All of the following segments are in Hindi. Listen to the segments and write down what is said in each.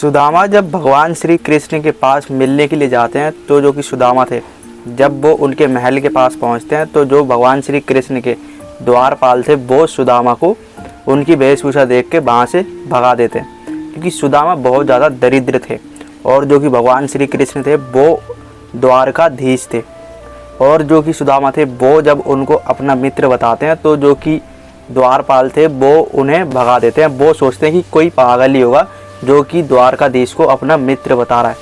सुदामा जब भगवान श्री कृष्ण के पास मिलने के लिए जाते हैं तो जो कि सुदामा थे, जब वो उनके महल के पास पहुंचते हैं तो जो भगवान श्री कृष्ण के द्वारपाल थे वो सुदामा को उनकी वेशभूषा देख के वहाँ से भगा देते हैं, क्योंकि सुदामा बहुत ज़्यादा दरिद्र थे और जो कि भगवान श्री कृष्ण थे वो द्वारकाधीश थे। और जो कि सुदामा थे वो जब उनको अपना मित्र बताते हैं तो जो कि द्वारपाल थे वो उन्हें भगा देते हैं। वो सोचते हैं कि कोई पागल ही होगा जो कि द्वारकाधीश को अपना मित्र बता रहा है।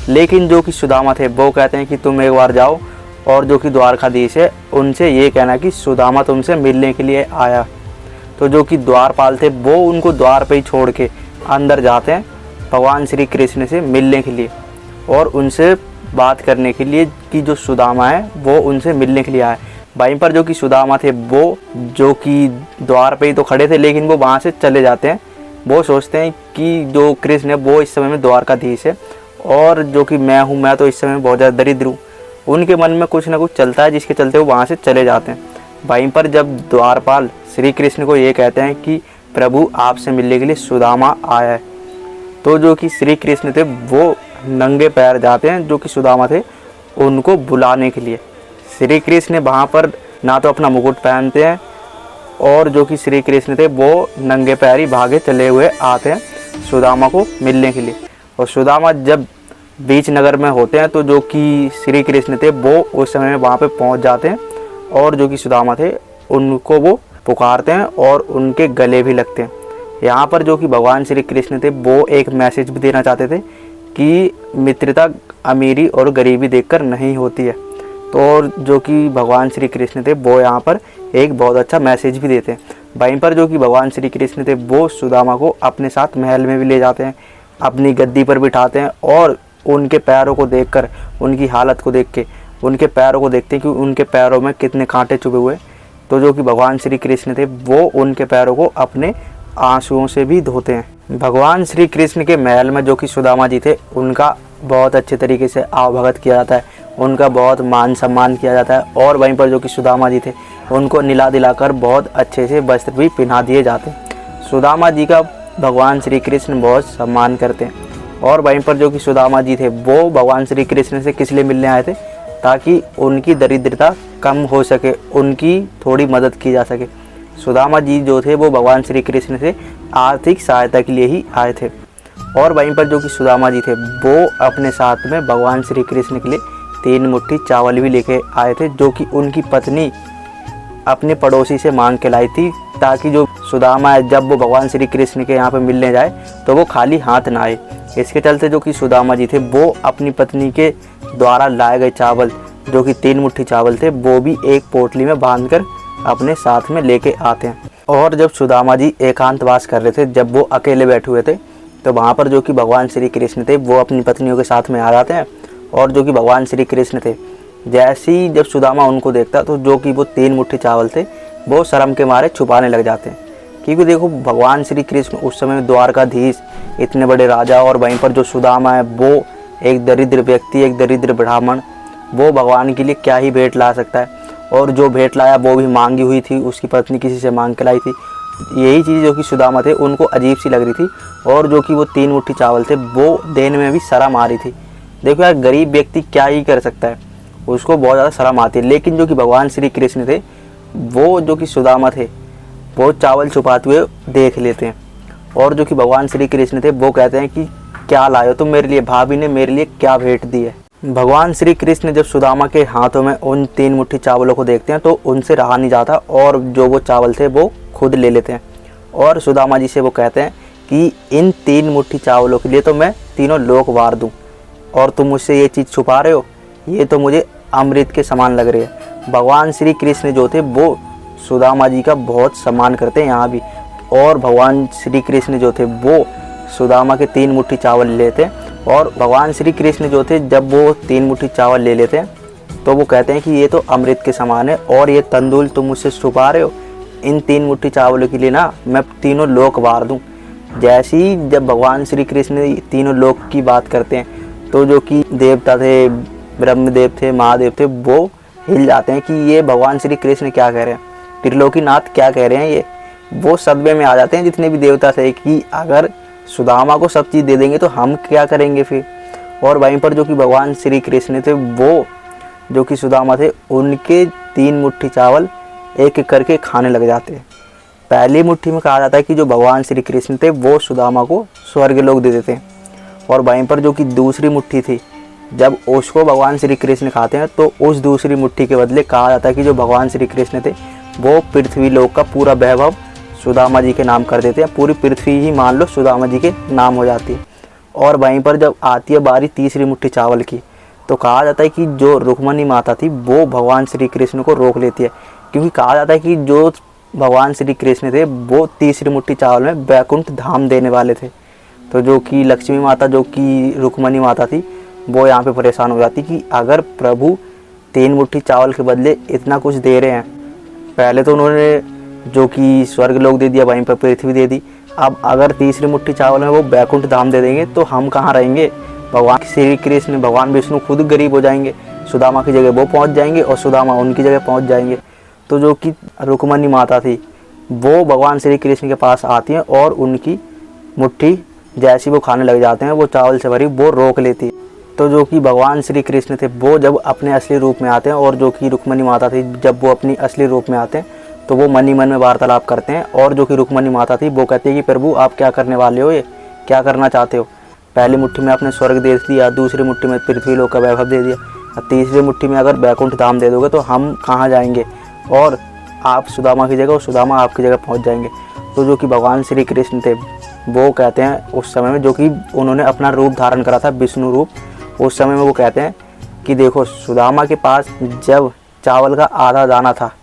लेकिन जो कि सुदामा थे वो कहते हैं कि तुम एक बार जाओ और जो कि द्वारकाधीश है उनसे ये कहना कि सुदामा तुमसे मिलने के लिए आया। तो जो कि द्वारपाल थे वो उनको द्वार पे ही छोड़ के अंदर जाते हैं भगवान श्री कृष्ण से मिलने के लिए और उनसे बात करने के लिए कि जो सुदामा है वो उनसे मिलने के लिए आए। वहीं पर जो कि सुदामा थे वो जो कि द्वार पे ही तो खड़े थे, लेकिन वो वहाँ से चले जाते हैं। वो सोचते हैं कि जो कृष्ण है वो इस समय में द्वारकाधीश है और जो कि मैं तो इस समय बहुत ज़्यादा दरिद्र हूँ। उनके मन में कुछ ना कुछ चलता है जिसके चलते वो वहाँ से चले जाते हैं। वहीं पर जब द्वारपाल श्री कृष्ण को ये कहते हैं कि प्रभु आपसे मिलने के लिए सुदामा आया है, तो जो कि श्री कृष्ण थे वो नंगे पैर जाते हैं जो कि सुदामा थे उनको बुलाने के लिए। श्री कृष्ण वहाँ पर ना तो अपना मुकुट पहनते हैं और जो कि श्री कृष्ण थे वो नंगे पैर ही भागे चले हुए आते हैं सुदामा को मिलने के लिए। और सुदामा जब बीच नगर में होते हैं तो जो कि श्री कृष्ण थे वो उस समय में वहाँ पे पहुँच जाते हैं और जो कि सुदामा थे उनको वो पुकारते हैं और उनके गले भी लगते हैं। यहाँ पर जो कि भगवान श्री कृष्ण थे वो एक मैसेज भी देना चाहते थे कि मित्रता अमीरी और गरीबी देखकर नहीं होती है। तो जो कि भगवान श्री कृष्ण थे वो यहाँ पर एक बहुत अच्छा मैसेज भी देते हैं। वहीं पर जो कि भगवान श्री कृष्ण थे वो सुदामा को अपने साथ महल में भी ले जाते हैं, अपनी गद्दी पर बिठाते हैं और उनके पैरों को देखकर, उनकी हालत को देख के उनके पैरों को देखते हैं कि उनके पैरों में कितने कांटे चुभे हुए। तो जो कि भगवान श्री कृष्ण थे वो उनके पैरों को अपने आंसुओं से भी धोते हैं। भगवान श्री कृष्ण के महल में जो कि सुदामा जी थे उनका बहुत अच्छे तरीके से आवभगत किया जाता है, उनका बहुत मान सम्मान किया जाता है। और वहीं पर जो कि सुदामा जी थे उनको निला दिलाकर बहुत अच्छे से वस्त्र भी पहना दिए जाते हैं। सुदामा जी का भगवान श्री कृष्ण बहुत सम्मान करते हैं। और वहीं पर जो कि सुदामा जी थे वो भगवान श्री कृष्ण से किस लिए मिलने आए थे, ताकि उनकी दरिद्रता कम हो सके, उनकी थोड़ी मदद की जा सके। सुदामा जी जो थे वो भगवान श्री कृष्ण से आर्थिक सहायता के लिए ही आए थे। और वहीं पर जो कि सुदामा जी थे वो अपने साथ में भगवान श्री कृष्ण के लिए 3 मुट्ठी चावल भी लेके आए थे, जो कि उनकी पत्नी अपने पड़ोसी से मांग के लाई थी, ताकि जो सुदामा है जब वो भगवान श्री कृष्ण के यहाँ पे मिलने जाए तो वो खाली हाथ ना आए। इसके चलते जो कि सुदामा जी थे वो अपनी पत्नी के द्वारा लाए गए चावल जो कि 3 मुट्ठी चावल थे वो भी एक पोटली में बांधकर अपने साथ में लेके आते हैं। और जब सुदामा जी एकांतवास कर रहे थे, जब वो अकेले बैठे हुए थे, तो वहाँ पर जो कि भगवान श्री कृष्ण थे वो अपनी पत्नियों के साथ में आ जाते हैं। और जो कि भगवान श्री कृष्ण थे जैसे ही जब सुदामा उनको देखता तो जो कि वो 3 मुट्ठी चावल थे वो शर्म के मारे छुपाने लग जाते हैं, क्योंकि देखो भगवान श्री कृष्ण उस समय द्वारकाधीश, इतने बड़े राजा, और वहीं पर जो सुदामा है वो एक दरिद्र व्यक्ति, एक दरिद्र ब्राह्मण, वो भगवान के लिए क्या ही भेंट ला सकता है। और जो भेंट लाया वो भी मांगी हुई थी, उसकी पत्नी किसी से मांग के लाई थी। यही चीज़ जो कि सुदामा थे उनको अजीब सी लग रही थी। और जो कि वो 3 मुट्ठी चावल थे वो देने में भी शर्म आ रही थी। देखो यार, गरीब व्यक्ति क्या ही कर सकता है, उसको बहुत ज़्यादा शर्म आती है। लेकिन जो कि भगवान श्री कृष्ण थे वो जो कि सुदामा थे वो चावल छुपाते हुए देख लेते हैं। और जो कि भगवान श्री कृष्ण थे वो कहते हैं कि क्या लाए हो तुम मेरे लिए, भाभी ने मेरे लिए क्या भेंट दी है। भगवान श्री कृष्ण जब सुदामा के हाथों में उन 3 मुट्ठी चावलों को देखते हैं तो उनसे रहा नहीं जाता और जो वो चावल थे वो खुद ले लेते हैं। और सुदामा जी से वो कहते हैं कि इन 3 मुट्ठी चावलों के लिए तो मैं तीनों लोक वार दूँ, और तुम मुझसे ये चीज़ छुपा रहे हो, ये तो मुझे अमृत के समान लग रही है। भगवान श्री कृष्ण जो थे वो सुदामा जी का बहुत सम्मान करते हैं यहाँ भी। और भगवान श्री कृष्ण जो थे वो सुदामा के 3 मुट्ठी चावल लेते हैं। और भगवान श्री कृष्ण जो थे जब वो 3 मुट्ठी चावल ले लेते हैं तो वो कहते हैं कि ये तो अमृत के समान है, और ये तंदूल तुम मुझसे छुपा रहे हो, इन 3 मुट्ठी चावलों के लिए ना मैं तीनों लोक वार दूँ। जैसे ही जब भगवान श्री कृष्ण तीनों लोक की बात करते हैं तो जो कि देवता थे, ब्रह्मदेव थे, महादेव थे, वो हिल जाते हैं कि ये भगवान श्री कृष्ण क्या कह रहे हैं, त्रिलोकीनाथ क्या कह रहे हैं। ये वो सदमे में आ जाते हैं जितने भी देवता थे कि अगर सुदामा को सब चीज़ दे देंगे तो हम क्या करेंगे फिर। और वहीं पर जो कि भगवान श्री कृष्ण थे, वो जो कि सुदामा थे, उनके 3 मुट्ठी चावल एक एक करके खाने लग जाते हैं। पहली मुट्ठी में कहा जाता है कि जो भगवान श्री कृष्ण थे वो सुदामा को स्वर्ग लोक दे देते हैं। और वहीं पर जो कि दूसरी मुट्ठी थी, जब उसको भगवान श्री कृष्ण खाते हैं तो उस दूसरी मुट्ठी के बदले कहा जाता है कि जो भगवान श्री कृष्ण थे वो पृथ्वी लोक का पूरा वैभव सुदामा जी के नाम कर देते हैं। पूरी पृथ्वी ही मान लो सुदामा जी के नाम हो जाती है। और वहीं पर जब आती है बारी तीसरी मुट्ठी चावल की, तो कहा जाता है कि जो रुक्मणी माता थी वो भगवान श्री कृष्ण को रोक लेती है, क्योंकि कहा जाता है कि जो भगवान श्री कृष्ण थे वो तीसरी मुट्ठी चावल में वैकुंठ धाम देने वाले थे। तो जो कि लक्ष्मी माता, जो कि रुक्मणी माता थी, वो यहाँ पे परेशान हो जाती कि अगर प्रभु 3 मुट्ठी चावल के बदले इतना कुछ दे रहे हैं, पहले तो उन्होंने जो कि स्वर्ग लोक दे दिया, वहीं पर पृथ्वी दे दी, अब अगर तीसरी मुट्ठी चावल में वो वैकुंठ धाम दे देंगे तो हम कहाँ रहेंगे। भगवान श्री कृष्ण, भगवान विष्णु खुद गरीब हो जाएंगे, सुदामा की जगह वो पहुँच जाएंगे और सुदामा उनकी जगह पहुँच जाएंगे। तो जो कि रुक्मणी माता थी वो भगवान श्री कृष्ण के पास आती हैं और उनकी मुट्ठी जैसी वो खाने लग जाते हैं, वो चावल से भरी वो रोक लेती है। तो जो कि भगवान श्री कृष्ण थे वो जब अपने असली रूप में आते हैं, और जो कि रुक्मणी माता थी जब वो अपनी असली रूप में आते हैं, तो वो मन ही मन में वार्तालाप करते हैं। और जो कि रुक्मणी माता थी वो कहती है कि प्रभु आप क्या करने वाले हो, ये क्या करना चाहते हो। पहली मुट्ठी में आपने स्वर्ग दे दिया, दूसरी मुट्ठी में पृथ्वी लोक का वैभव दे दिया, और तीसरी मुट्ठी में अगर वैकुंठ धाम दे दोगे तो हम कहाँ जाएंगे, और आप सुदामा की जगह और सुदामा आपकी जगह पहुँच जाएंगे। तो जो कि भगवान श्री कृष्ण थे वो कहते हैं उस समय में, जो कि उन्होंने अपना रूप धारण करा था विष्णु रूप, उस समय में वो कहते हैं कि देखो सुदामा के पास जब चावल का आधा दाना था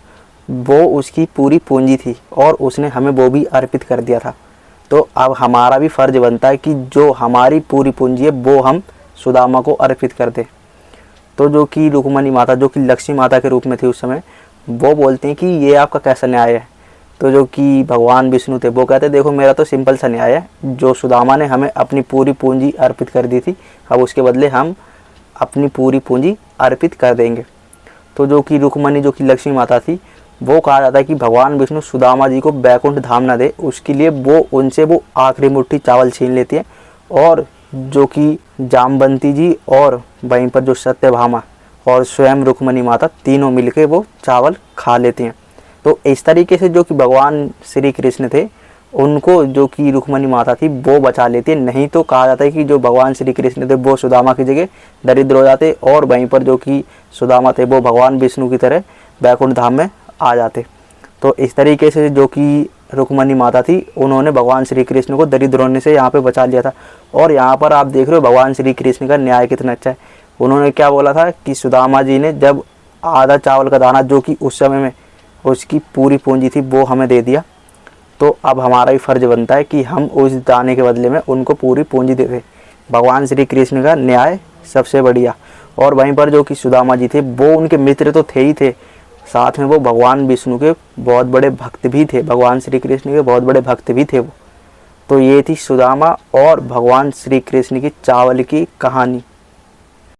वो उसकी पूरी पूंजी थी और उसने हमें वो भी अर्पित कर दिया था। तो अब हमारा भी फ़र्ज बनता है कि जो हमारी पूरी पूंजी है वो हम सुदामा को अर्पित कर दें। तो जो कि रुक्मणी माता, जो कि लक्ष्मी माता के रूप में थी उस समय, वो बोलते हैं कि ये आपका कैसा न्याय है। तो जो कि भगवान विष्णु थे वो कहते हैं देखो मेरा तो सिंपल सा न्याय है, जो सुदामा ने हमें अपनी पूरी पूंजी अर्पित कर दी थी, अब उसके बदले हम अपनी पूरी पूंजी अर्पित कर देंगे। तो जो कि रुक्मणी, जो कि लक्ष्मी माता थी, वो कहा जाता है कि भगवान विष्णु सुदामा जी को वैकुंठ धाम न दे, उसके लिए वो उनसे वो आखिरी मुट्ठी चावल छीन लेती है, और जो कि जामवंती जी और वहीं पर जो सत्यभामा और स्वयं रुक्मणी माता तीनों मिलके वो चावल खा लेती हैं। तो इस तरीके से जो कि भगवान श्री कृष्ण थे उनको जो कि रुक्मणी माता थी वो बचा लेती है। नहीं तो कहा जाता है कि जो भगवान श्री कृष्ण थे वो सुदामा की जगह दरिद्र हो जाते, और वहीं पर जो कि सुदामा थे वो भगवान विष्णु की तरह वैकुंठ धाम में आ जाते। तो इस तरीके से जो कि रुक्मणी माता थी उन्होंने भगवान श्री कृष्ण को दरिद्र होने से यहाँ पे बचा लिया था। और यहाँ पर आप देख रहे हो भगवान श्री कृष्ण का न्याय कितना अच्छा है। उन्होंने क्या बोला था कि सुदामा जी ने जब आधा चावल का दाना, जो कि उस समय में उसकी पूरी पूंजी थी, वो हमें दे दिया, तो अब हमारा भी फ़र्ज बनता है कि हम उस दाने के बदले में उनको पूरी पूंजी दे दें। भगवान श्री कृष्ण का न्याय सबसे बढ़िया। और वहीं पर जो कि सुदामा जी थे वो उनके मित्र तो थे ही थे, साथ में वो भगवान विष्णु के बहुत बड़े भक्त भी थे, भगवान श्री कृष्ण के बहुत बड़े भक्त भी थे वो। तो ये थी सुदामा और भगवान श्री कृष्ण की चावल की कहानी।